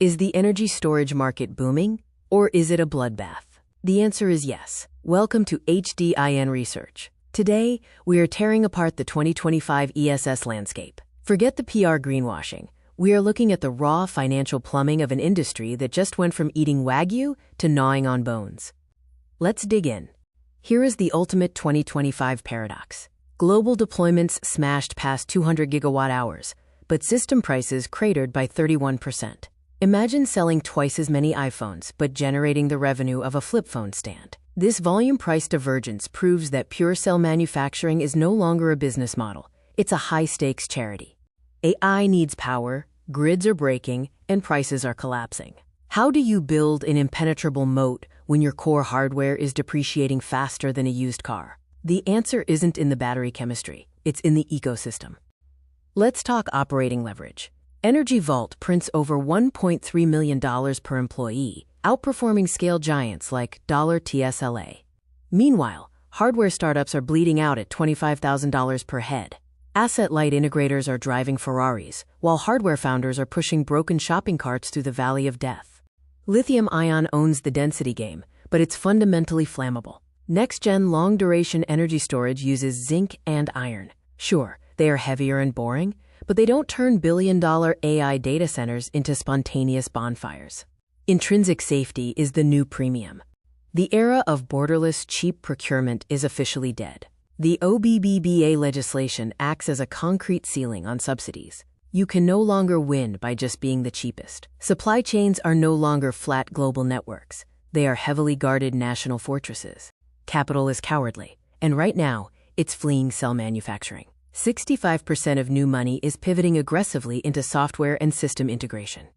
Is the energy storage market booming, or is it a bloodbath? The answer is yes. Welcome to HDIN Research. Today, we are tearing apart the 2025 ESS landscape. Forget the PR greenwashing. We are looking at the raw financial plumbing of an industry that just went from eating Wagyu to gnawing on bones. Let's dig in. Here is the ultimate 2025 paradox. Global deployments smashed past 200 gigawatt hours, but system prices cratered by 31%. Imagine selling twice as many iPhones, but generating the revenue of a flip phone stand. This volume price divergence proves that pure cell manufacturing is no longer a business model. It's a high-stakes charity. AI needs power, grids are breaking, and prices are collapsing. How do you build an impenetrable moat when your core hardware is depreciating faster than a used car? The answer isn't in the battery chemistry, it's in the ecosystem. Let's talk operating leverage. Energy Vault prints over $1.3 million per employee, outperforming scale giants like TSLA. Meanwhile, hardware startups are bleeding out at $25,000 per head. Asset-light integrators are driving Ferraris, while hardware founders are pushing broken shopping carts through the valley of death. Lithium-ion owns the density game, but it's fundamentally flammable. Next-gen long-duration energy storage uses zinc and iron. Sure, they are heavier and boring, but they don't turn billion-dollar AI data centers into spontaneous bonfires. Intrinsic safety is the new premium. The era of borderless, cheap procurement is officially dead. The OBBBA legislation acts as a concrete ceiling on subsidies. You can no longer win by just being the cheapest. Supply chains are no longer flat global networks. They are heavily guarded national fortresses. Capital is cowardly, and right now, it's fleeing cell manufacturing. 65% of new money is pivoting aggressively into software and system integration.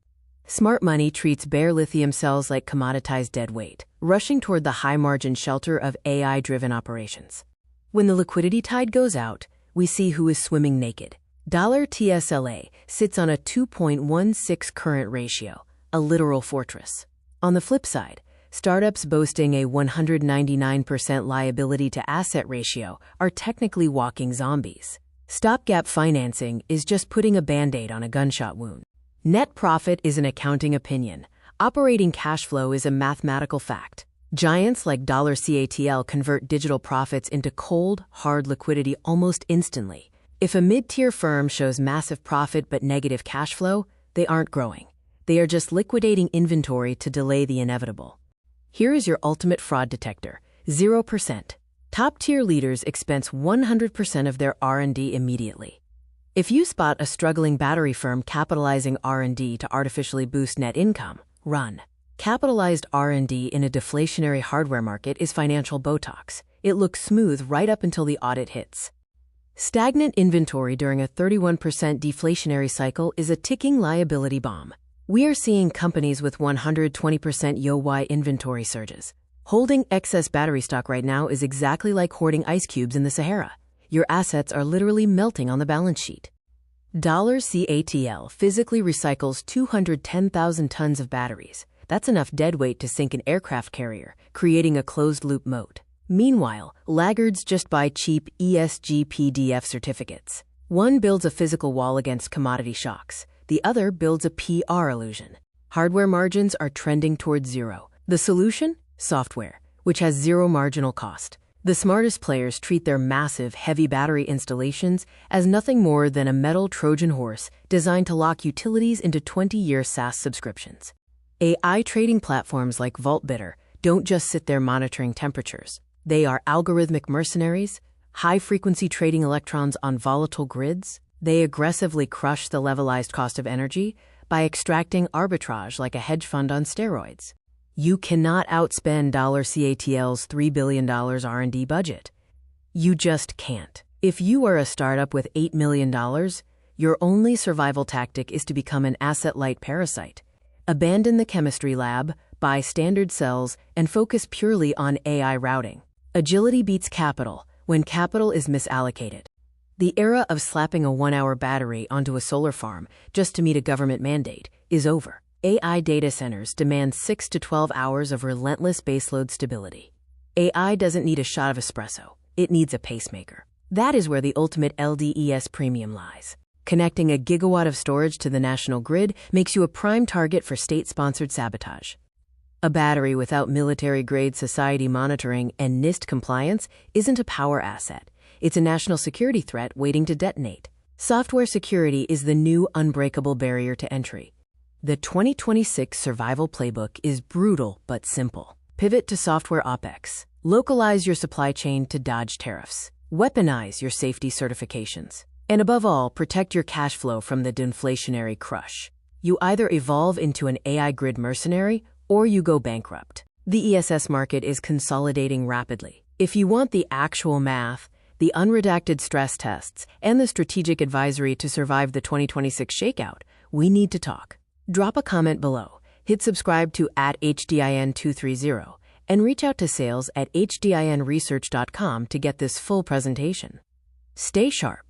Smart money treats bare lithium cells like commoditized dead weight, rushing toward the high-margin shelter of AI-driven operations. When the liquidity tide goes out, we see who is swimming naked. $TSLA sits on a 2.16 current ratio, a literal fortress. On the flip side, startups boasting a 199% liability-to-asset ratio are technically walking zombies. Stopgap financing is just putting a Band-Aid on a gunshot wound. Net profit is an accounting opinion. Operating cash flow is a mathematical fact. Giants like CATL convert digital profits into cold, hard liquidity almost instantly. If a mid-tier firm shows massive profit but negative cash flow, they aren't growing. They are just liquidating inventory to delay the inevitable. Here is your ultimate fraud detector: 0%. Top-tier leaders expense 100% of their R&D immediately. If you spot a struggling battery firm capitalizing R&D to artificially boost net income, run. Capitalized R&D in a deflationary hardware market is financial Botox. It looks smooth right up until the audit hits. Stagnant inventory during a 31% deflationary cycle is a ticking liability bomb. We are seeing companies with 120% YoY inventory surges. Holding excess battery stock right now is exactly like hoarding ice cubes in the Sahara. Your assets are literally melting on the balance sheet. CATL physically recycles 210,000 tons of batteries. That's enough dead weight to sink an aircraft carrier, creating a closed-loop moat. Meanwhile, laggards just buy cheap ESG PDF certificates. One builds a physical wall against commodity shocks. The other builds a PR illusion. Hardware margins are trending towards zero. The solution? Software, which has zero marginal cost. The smartest players treat their massive, heavy battery installations as nothing more than a metal Trojan horse designed to lock utilities into 20-year SaaS subscriptions. AI trading platforms like VaultBidder don't just sit there monitoring temperatures. They are algorithmic mercenaries, high-frequency trading electrons on volatile grids. They aggressively crush the levelized cost of energy by extracting arbitrage like a hedge fund on steroids. You cannot outspend CATL's $3 billion R&D budget. You just can't. If you are a startup with $8 million, your only survival tactic is to become an asset-light parasite. Abandon the chemistry lab, buy standard cells, and focus purely on AI routing. Agility beats capital when capital is misallocated. The era of slapping a 1-hour battery onto a solar farm just to meet a government mandate is over. AI data centers demand 6 to 12 hours of relentless baseload stability. AI doesn't need a shot of espresso. It needs a pacemaker. That is where the ultimate LDES premium lies. Connecting a gigawatt of storage to the national grid makes you a prime target for state-sponsored sabotage. A battery without military-grade society monitoring and NIST compliance isn't a power asset. It's a national security threat waiting to detonate. Software security is the new unbreakable barrier to entry. The 2026 survival playbook is brutal but simple. Pivot to software OpEx. Localize your supply chain to dodge tariffs. Weaponize your safety certifications. And above all, protect your cash flow from the deflationary crush. You either evolve into an AI grid mercenary or you go bankrupt. The ESS market is consolidating rapidly. If you want the actual math, the unredacted stress tests, and the strategic advisory to survive the 2026 shakeout, we need to talk. Drop a comment below, hit subscribe to @HDIN230, and reach out to sales@hdinresearch.com to get this full presentation. Stay sharp.